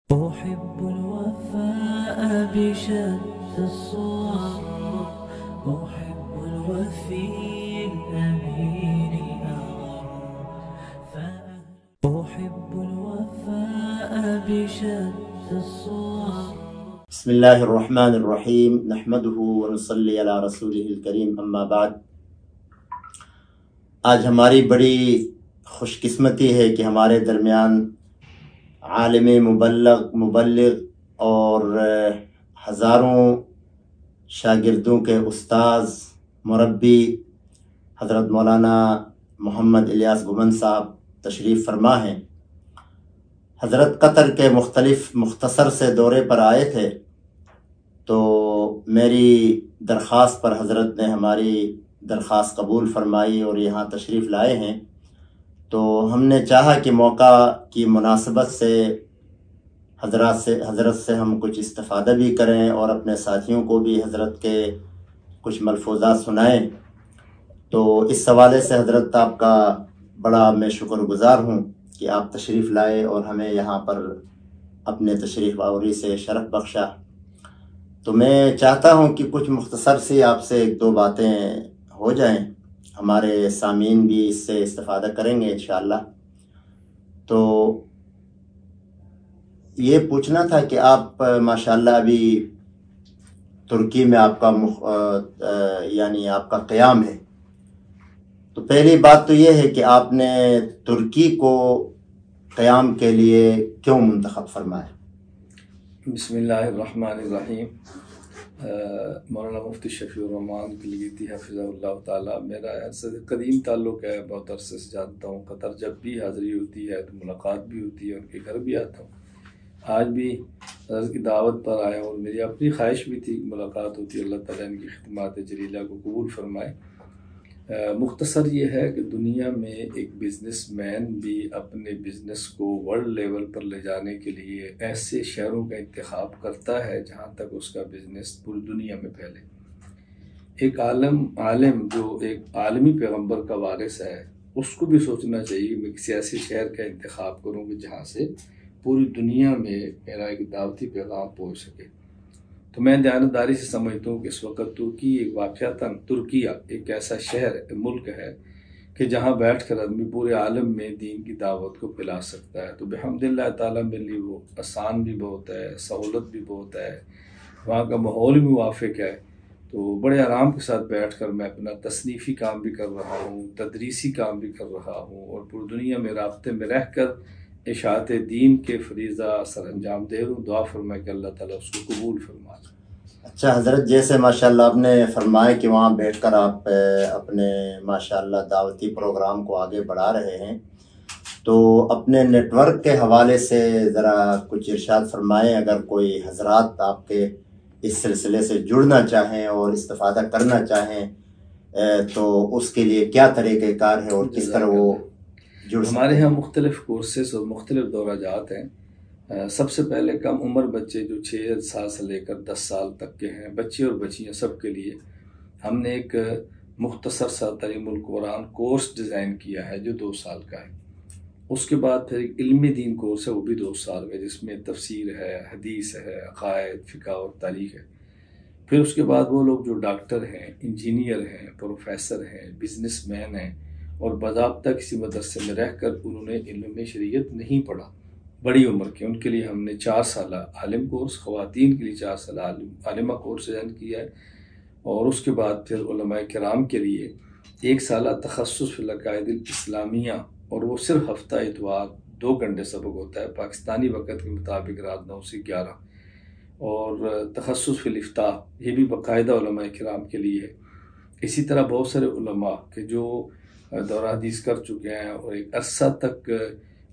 أحب الوفاء بشتى الصور، أحب الوفي الأمين الأغر، أحب الوفاء بشتى الصور. بسم اللہ الرحمن الرحیم نحمده ونصلی علی رسولہ الکریم اما بعد۔ آج ہماری بڑی خوش قسمتی ہے کہ ہمارے درمیان عالم مبلغ اور ہزاروں شاگردوں کے استاذ مربی حضرت مولانا محمد الیاس گمن صاحب تشریف فرما ہیں۔ حضرت قطر کے مختلف مختصر سے دورے پر آئے تھے، تو میری درخواست پر حضرت نے ہماری درخواست قبول فرمائی اور یہاں تشریف لائے ہیں۔ تو ہم نے چاہا کہ موقع کی مناسبت سے حضرت سے ہم کچھ استفادہ بھی کریں اور اپنے ساتھیوں کو بھی حضرت کے کچھ ملفوظات سنائیں۔ تو اس حوالے سے حضرت آپ کا بڑا میں شکر گزار ہوں کہ آپ تشریف لائے اور ہمیں یہاں پر اپنے تشریف آوری سے شرف بخشا۔ تو میں چاہتا ہوں کہ کچھ مختصر سی آپ سے ایک دو باتیں ہو جائیں، ہمارے سامعین بھی اس سے استفادہ کریں گے انشاءاللہ۔ تو یہ پوچھنا تھا کہ آپ ماشاءاللہ ابھی ترکی میں آپ کا یعنی آپ کا قیام ہے، تو پہلی بات تو یہ ہے کہ آپ نے ترکی کو قیام کے لیے کیوں منتخب فرمایا؟ بسم اللہ الرحمن الرحیم۔ مولانا مفتی شفیع الرحمان کلیتی حفظہ اللہ تعالیٰ، میرا عرصے قدیم تعلق ہے، بہت عرصے سے جانتا ہوں۔ قطر جب بھی حاضری ہوتی ہے تو ملاقات بھی ہوتی ہے، ان کے گھر بھی آتا ہوں۔ آج بھی حضرت کی دعوت پر آیا اور میری اپنی خواہش بھی تھی ملاقات ہوتی ہے۔ اللہ تعالیٰ ان کی خدمات جلیلہ کو قبول فرمائے۔ مختصر یہ ہے کہ دنیا میں ایک بزنس مین بھی اپنے بزنس کو ورلڈ لیول پر لے جانے کے لیے ایسے شہروں کا انتخاب کرتا ہے جہاں تک اس کا بزنس پوری دنیا میں پھیلے۔ ایک عالم جو ایک عالمی پیغمبر کا وارث ہے، اس کو بھی سوچنا چاہیے کہ میں کسی ایسے شہر کا انتخاب کروں کہ جہاں سے پوری دنیا میں میرا ایک دعوتی پیغام پہنچ سکے۔ تو میں دیانتداری سے سمجھتا ہوں کہ اس وقت ترکی ایک واقعتاً ترکیہ ایک ایسا شہر ملک ہے کہ جہاں بیٹھ کر آدمی پورے عالم میں دین کی دعوت کو پھیلا سکتا ہے۔ تو بحمد اللہ تعالیٰ میرے لیے وہ آسان بھی بہت ہے، سہولت بھی بہت ہے، وہاں کا ماحول بھی موافق ہے۔ تو بڑے آرام کے ساتھ بیٹھ کر میں اپنا تصنیفی کام بھی کر رہا ہوں، تدریسی کام بھی کر رہا ہوں، اور پوری دنیا میں رابطے میں رہ کر اشاعت دین کے فریضہ سر انجام دے رہا ہوں۔ دعا فرمائے کہ اللہ تعالیٰ اس کو قبول فرمائے۔ اچھا حضرت، جیسے ماشاءاللہ آپ نے فرمایا کہ وہاں بیٹھ کر آپ اپنے ماشاءاللہ دعوتی پروگرام کو آگے بڑھا رہے ہیں، تو اپنے نیٹ ورک کے حوالے سے ذرا کچھ ارشاد فرمائیں۔ اگر کوئی حضرات آپ کے اس سلسلے سے جڑنا چاہیں اور استفادہ کرنا چاہیں تو اس کے لیے کیا طریقہ کار ہے اور کس طرح وہ جڑ سکتے ہیں؟ ہمارے ہاں مختلف کورسز اور مختلف دورہ جات ہیں۔ سب سے پہلے کم عمر بچے جو 6 سال سے لے کر 10 سال تک کے ہیں، بچے اور بچیاں سب کے لیے ہم نے ایک مختصر سا تعلیم القرآن کورس ڈیزائن کیا ہے جو 2 سال کا ہے۔ اس کے بعد پھر ایک علمی دین کورس ہے، وہ بھی 2 سال کا، جس میں تفسیر ہے، حدیث ہے، عقائد، فقہ اور تاریخ ہے۔ پھر اس کے بعد وہ لوگ جو ڈاکٹر ہیں، انجینئر ہیں، پروفیسر ہیں، بزنس مین ہیں اور باضابطہ کسی مدرسے میں رہ کر انہوں نے علم شریعت نہیں پڑھا، بڑی عمر کے، ان کے لیے ہم نے 4 سالہ عالم کورس، خواتین کے لیے 4 سالہ عالمہ کورس ڈیزائن کیا ہے۔ اور اس کے بعد پھر علماء کرام کے لیے 1 سالہ تخصص فی العقائد الاسلامیہ، اور وہ صرف ہفتہ اتوار 2 گھنٹے سبق ہوتا ہے پاکستانی وقت کے مطابق، رات 9 سے 11، اور تخصص فی الافتاء، یہ بھی باقاعدہ علماء کرام کے لیے ہے۔ اسی طرح بہت سارے علماء کہ جو دورہ حدیث کر چکے ہیں اور ایک عرصہ تک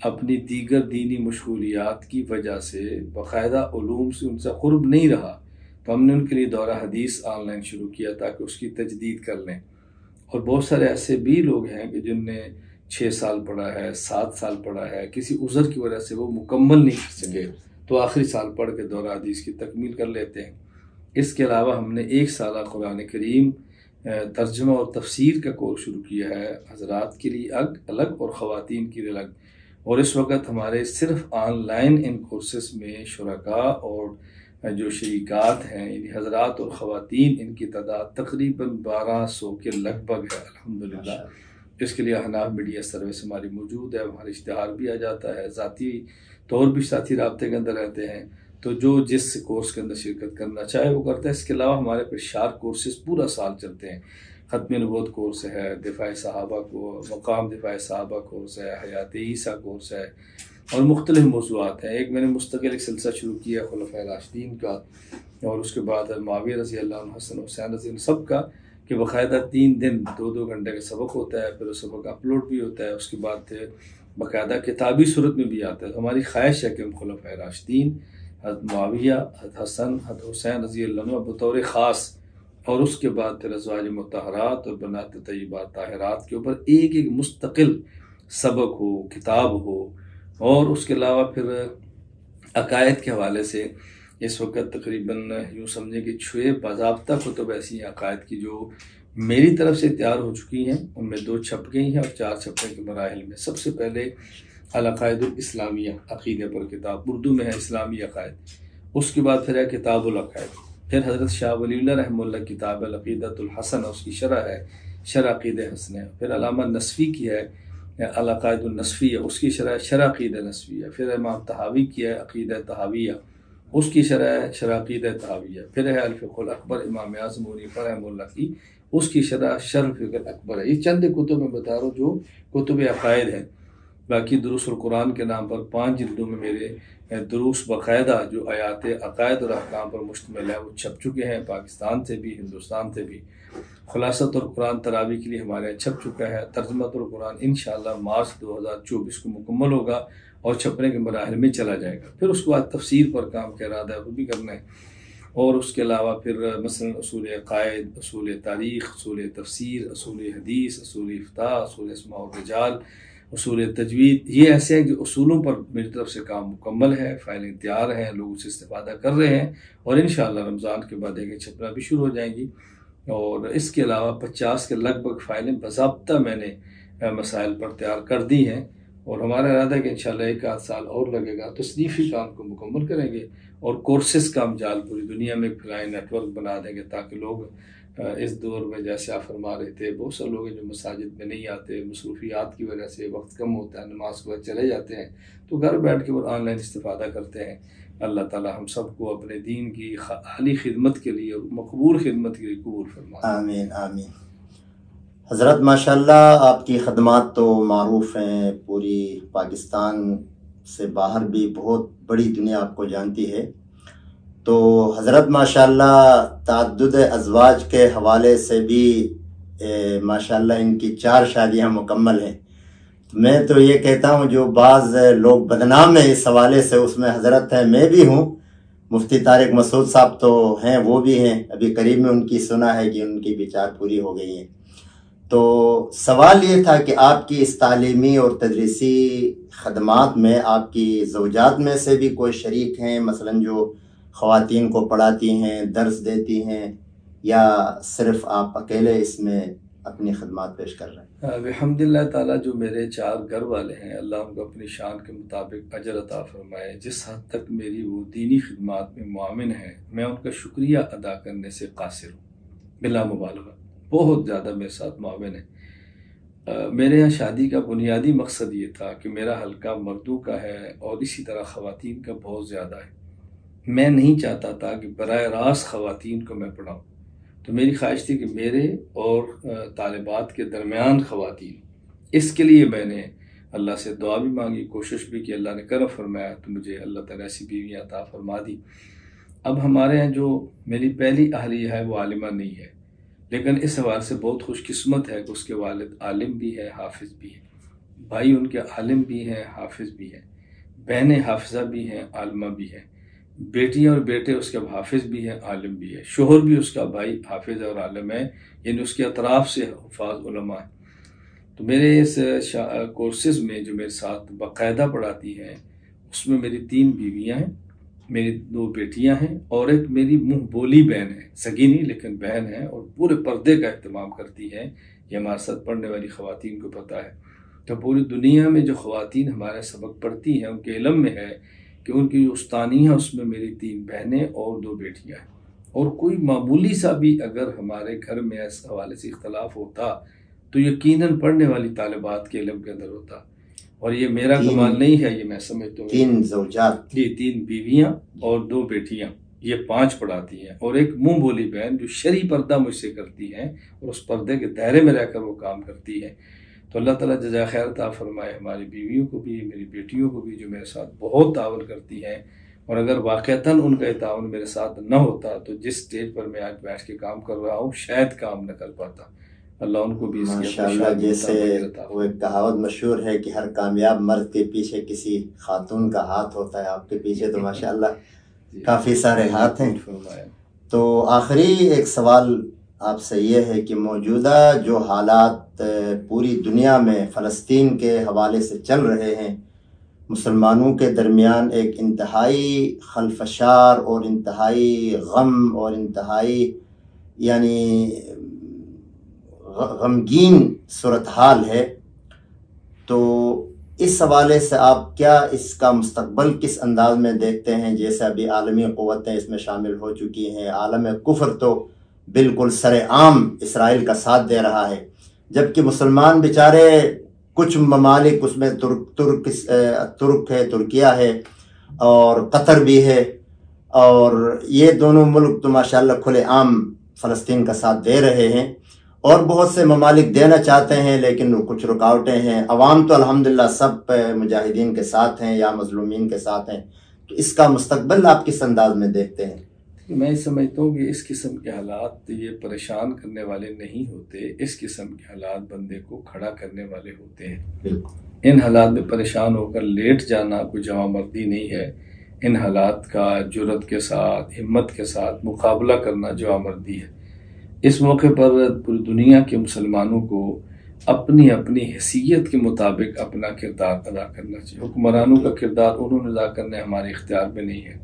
اپنی دیگر دینی مشغولیات کی وجہ سے باقاعدہ علوم سے ان سے قرب نہیں رہا، تو ہم نے ان کے لیے دورہ حدیث آن لائن شروع کیا تاکہ اس کی تجدید کر لیں۔ اور بہت سارے ایسے بھی لوگ ہیں کہ جن نے 6 سال پڑھا ہے، 7 سال پڑھا ہے، کسی عذر کی وجہ سے وہ مکمل نہیں کر سکے تو آخری سال پڑھ کے دورہ حدیث کی تکمیل کر لیتے ہیں۔ اس کے علاوہ ہم نے 1 سالہ قرآن کریم ترجمہ اور تفسیر کا کورس شروع کیا ہے، حضرات کے لیے الگ اور خواتین کے لیے الگ۔ اور اس وقت ہمارے صرف آن لائن ان کورسز میں شرکاء اور جو شریکات ہیں یعنی حضرات اور خواتین، ان کی تعداد تقریباً 1200 کے لگ بھگ ہے الحمدللہ۔ اس کے لیے احناف میڈیا سروس ہماری موجود ہے، ہمارا اشتہار بھی آ جاتا ہے، ذاتی طور بھی ساتھی رابطے کے اندر رہتے ہیں، تو جو جس کورس کے اندر شرکت کرنا چاہے وہ کرتا ہے۔ اس کے علاوہ ہمارے پہ شارک کورسز پورا سال چلتے ہیں، ختم نبوت کورس ہے، دفاع صحابہ کو مقام دفاع صحابہ کورس ہے، حیات عیسیٰ کورس ہے، اور مختلف موضوعات ہیں۔ ایک میں نے مستقل ایک سلسلہ شروع کیا ہے خلفائے راشدین کا، اور اس کے بعد معاویہ رضی اللہ عنہ، حسن حسین رضی اللہ سب کا، کہ باقاعدہ 3 دن 2 گھنٹے کا سبق ہوتا ہے، پھر وہ سبق اپلوڈ بھی ہوتا ہے، اس کے بعد باقاعدہ کتابی صورت میں بھی آتا ہے۔ تو ہماری خواہش ہے کہ ہم خلفائے راشدین، حضرت معاویہ، حضرت حسن، حضرت حسین رضی اللہ عنہ بطور خاص، اور اس کے بعد پھر ازواج مطہرات اور بنات طیبات طاہرات کے اوپر ایک مستقل سبق ہو، کتاب ہو، اور اس کے علاوہ پھر عقائد کے حوالے سے اس وقت تقریباً یوں سمجھیں کہ 6 باضابطہ کتب ایسی ہیں عقائد کی جو میری طرف سے تیار ہو چکی ہیں، ان میں 2 چھپ گئی ہیں اور 4 چھپنے کے مراحل میں۔ سب سے پہلے العقائد الاسلامیہ، عقیدے پر کتاب، اردو میں ہے اسلامی عقائد، اس کے بعد پھر ہے کتاب العقائد، پھر حضرت شاہ ولی اللہ رحمہ اللہ کتاب العقیدۃ الحسنہ، اس کی شرح ہے، شرح عقید حسنہ، پھر علامہ نصفی کی ہے العقائد النصفیہ، اس کی شرح شرح عقید نصفیہ، پھر امام طحاوی کی ہے عقیدہ طحاویہ، اس کی شرح ہے شرح عقیدہ طحاویہ، پھر ہے الفقہ الاکبر امام اعظم حنیفہ رحمہ اللہ کی، اس کی شرح شرح الفقہ الاکبر ہے۔ یہ چند کتب میں بتا رہا ہوں جو کتب عقائد ہیں۔ باقی دروس القرآن کے نام پر 5 جلدوں میں میرے دروس باقاعدہ جو آیات عقائد اور احکام پر مشتمل ہے وہ چھپ چکے ہیں، پاکستان سے بھی ہندوستان سے بھی۔ خلاصۃ القرآن تراویح کے لیے ہمارے یہاں چھپ چکا ہے، ترجمۃ القرآن انشاءاللہ مارچ 2024 کو مکمل ہوگا اور چھپنے کے مراحل میں چلا جائے گا۔ پھر اس کے بعد تفسیر پر کام کا ارادہ ہے، وہ بھی کرنا ہے، اور اس کے علاوہ پھر مثلا اصول عقائد، اصول تاریخ، اصول تفسیر، اصول حدیث، اصول افتاء، اصول اسماء الرجال، اصول تجوید، یہ ایسے ہیں جو اصولوں پر میری طرف سے کام مکمل ہے، فائلیں تیار ہیں، لوگ اسے استفادہ کر رہے ہیں، اور انشاءاللہ رمضان کے بعد ایک چھپنا بھی شروع ہو جائیں گی۔ اور اس کے علاوہ 50 کے لگ بھگ فائلیں باضابطہ میں نے مسائل پر تیار کر دی ہیں، اور ہمارا ارادہ ہے کہ انشاءاللہ 1 سال اور لگے گا، تصنیفی کام کو مکمل کریں گے، اور کورسز کا ہم جال پوری دنیا میں پھیلائیں، نیٹ ورک بنا دیں گے، تاکہ لوگ اس دور میں جیسے آپ فرما رہے تھے بہت سے لوگ ہیں جو مساجد میں نہیں آتے، مصروفیات کی وجہ سے وقت کم ہوتا ہے، نماز کے بعد چلے جاتے ہیں، تو گھر بیٹھ کے وہ آن لائن استفادہ کرتے ہیں۔ اللہ تعالی ہم سب کو اپنے دین کی عالی خدمت کے لیے اور مقبول خدمت کے لیے قبول فرمائے۔ آمین آمین۔ حضرت ماشاءاللہ آپ کی خدمات تو معروف ہیں، پوری پاکستان سے باہر بھی بہت بڑی دنیا آپ کو جانتی ہے، تو حضرت ماشاءاللہ تعدد ازواج کے حوالے سے بھی ماشاءاللہ ان کی 4 شادیاں مکمل ہیں۔ میں تو یہ کہتا ہوں جو بعض لوگ بدنام ہیں اس حوالے سے، اس میں حضرت ہیں، میں بھی ہوں، مفتی طارق مسعود صاحب تو ہیں، وہ بھی ہیں، ابھی قریب میں ان کی سنا ہے کہ ان کی بھی 4 پوری ہو گئی ہیں۔ تو سوال یہ تھا کہ آپ کی اس تعلیمی اور تدریسی خدمات میں آپ کی زوجات میں سے بھی کوئی شریک ہیں، مثلاً جو خواتین کو پڑھاتی ہیں، درس دیتی ہیں، یا صرف آپ اکیلے اس میں اپنی خدمات پیش کر رہے ہیں؟ الحمدللہ تعالیٰ جو میرے 4 گھر والے ہیں، اللہ ان کو اپنی شان کے مطابق اجر عطا فرمائے۔ جس حد تک میری وہ دینی خدمات میں معاون ہیں، میں ان کا شکریہ ادا کرنے سے قاصر ہوں، بلا مبالغہ، بہت زیادہ میرے ساتھ معاون ہیں۔ میرے یہاں شادی کا بنیادی مقصد یہ تھا کہ میرا حلقہ مردوں کا ہے اور اسی طرح خواتین کا بہت زیادہ ہے۔ میں نہیں چاہتا تھا کہ براہ راست خواتین کو میں پڑھاؤں، تو میری خواہش تھی کہ میرے اور طالبات کے درمیان خواتین، اس کے لیے میں نے اللہ سے دعا بھی مانگی، کوشش بھی کی، اللہ نے کرم فرمایا، تو مجھے اللہ تعالیٰ ایسی بیوی عطا فرما دی۔ اب ہمارے ہیں جو میری پہلی اہلیہ ہے وہ عالمہ نہیں ہے، لیکن اس حوالے سے بہت خوش قسمت ہے کہ اس کے والد عالم بھی ہے، حافظ بھی ہے، بھائی ان کے عالم بھی ہیں، حافظ بھی ہیں، بہنیں حافظہ بھی ہیں، عالمہ بھی ہیں، بیٹیاں اور بیٹے اس کے حافظ بھی ہیں، عالم بھی ہے، شوہر بھی اس کا بھائی حافظ اور عالم ہے، یعنی اس کے اطراف سے حفاظ علماء ہیں۔ تو میرے اس کورسز میں جو میرے ساتھ باقاعدہ پڑھاتی ہیں، اس میں میری 3 بیویاں ہیں، میری 2 بیٹیاں ہیں، اور ایک میری منہ بولی بہن ہے، سگی نہیں لیکن بہن ہے، اور پورے پردے کا اہتمام کرتی ہیں، یہ ہمارے ساتھ پڑھنے والی خواتین کو پتہ ہے۔ تو پوری دنیا میں جو خواتین ہمارے سبق پڑھتی ہیں ان کے علم میں ہے کہ ان کی جو استانی ہے اس میں میری 3 بہنیں اور 2 بیٹیاں ہیں، اور کوئی معمولی سا بھی اگر ہمارے گھر میں اس حوالے سے اختلاف ہوتا تو یقیناً پڑھنے والی طالبات کے علم کے اندر ہوتا. اور یہ میرا کمال نہیں ہے، یہ میں سمجھتا ہوں 3 زوجات، یہ 3 بیویاں اور 2 بیٹیاں، یہ 5 پڑھاتی ہیں، اور ایک منہ بولی بہن جو شرعی پردہ مجھ سے کرتی ہیں اور اس پردے کے دائرے میں رہ کر وہ کام کرتی ہے. تو اللہ تعالیٰ جزائے خیر عطا فرمائے ہماری بیویوں کو بھی، میری بیٹیوں کو بھی، جو میرے ساتھ بہت تعاون کرتی ہیں. اور اگر واقعتاً ان کا تعاون میرے ساتھ نہ ہوتا تو جس سٹیج پر میں آج بیٹھ کے کام کر رہا ہوں شاید کام نہ کر پاتا. اللہ ان کو بھی اس کی ماشاءاللہ. جیسے وہ ایک کہاوت مشہور ہے کہ ہر کامیاب مرد کے پیچھے کسی خاتون کا ہاتھ ہوتا ہے، آپ کے پیچھے تو ماشاءاللہ کافی سارے ہاتھ ہیں. تو آخری ایک سوال آپ سے یہ ہے کہ موجودہ جو حالات پوری دنیا میں فلسطین کے حوالے سے چل رہے ہیں، مسلمانوں کے درمیان ایک انتہائی خلفشار اور انتہائی غم اور انتہائی یعنی غمگین صورتحال ہے، تو اس حوالے سے آپ کیا اس کا مستقبل کس انداز میں دیکھتے ہیں؟ جیسے ابھی عالمی قوتیں اس میں شامل ہو چکی ہیں، عالم کفر تو بالکل سر عام اسرائیل کا ساتھ دے رہا ہے، جبکہ مسلمان بیچارے کچھ ممالک اس میں ترک ہے، ترکیہ ہے اور قطر بھی ہے، اور یہ دونوں ملک تو ماشاءاللہ کھلے عام فلسطین کا ساتھ دے رہے ہیں، اور بہت سے ممالک دینا چاہتے ہیں لیکن کچھ رکاوٹیں ہیں. عوام تو الحمدللہ سب مجاہدین کے ساتھ ہیں یا مظلومین کے ساتھ ہیں. تو اس کا مستقبل آپ کس انداز میں دیکھتے ہیں؟ میں سمجھتا ہوں کہ اس قسم کے حالات یہ پریشان کرنے والے نہیں ہوتے، اس قسم کے حالات بندے کو کھڑا کرنے والے ہوتے ہیں. ان حالات میں پریشان ہو کر لیٹ جانا کوئی جوان مردی نہیں ہے. ان حالات کا جرأت کے ساتھ، ہمت کے ساتھ مقابلہ کرنا جوان مردی ہے. اس موقع پر پوری دنیا کے مسلمانوں کو اپنی اپنی حیثیت کے مطابق اپنا کردار ادا کرنا چاہیے. حکمرانوں کا کردار انہوں نے ادا کرنا ہے، ہمارے اختیار میں نہیں ہے.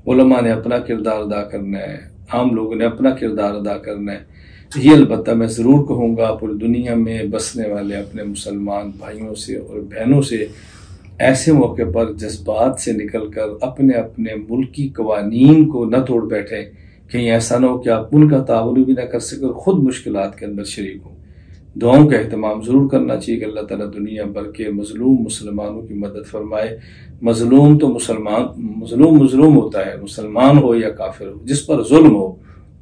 علماء نے اپنا کردار ادا کرنا ہے، عام لوگوں نے اپنا کردار ادا کرنا ہے. یہ البتہ میں ضرور کہوں گا پوری دنیا میں بسنے والے اپنے مسلمان بھائیوں سے اور بہنوں سے ایسے موقع پر جذبات سے نکل کر اپنے اپنے ملکی قوانین کو نہ توڑ بیٹھیں، کہیں ایسا نہ ہو کہ آپ ان کا تعاون بھی نہ کر سکیں اور خود مشکلات کے اندر شریک ہوں. دعاؤں کا اہتمام ضرور کرنا چاہیے کہ اللہ تعالیٰ دنیا بھر کے مظلوم مسلمانوں کی مدد فرمائے. مظلوم تو مظلوم ہوتا ہے، مسلمان ہو یا کافر ہو، جس پر ظلم ہو.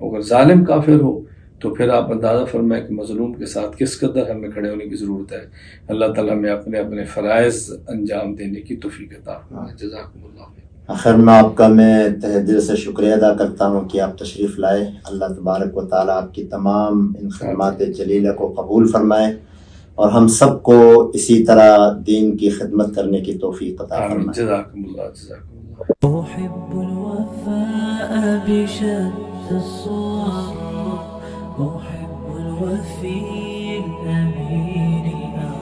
اگر ظالم کافر ہو تو پھر آپ اندازہ فرمائیں کہ مظلوم کے ساتھ کس قدر ہمیں کھڑے ہونے کی ضرورت ہے. اللہ تعالیٰ ہمیں اپنے اپنے فرائض انجام دینے کی توفیق عطا فرمائے. جزاکم اللہ خیر. آخر میں آپ کا میں تہ دل سے شکریہ ادا کرتا ہوں کہ آپ تشریف لائے. اللہ تبارک و تعالیٰ آپ کی تمام ان خدمات جلیلہ کو قبول فرمائے اور ہم سب کو اسی طرح دین کی خدمت کرنے کی توفیق عطا فرمائے. جزاکم اللہ. جزاکم اللہ. أحب الوفاء بشتى الصور، أحب الوفي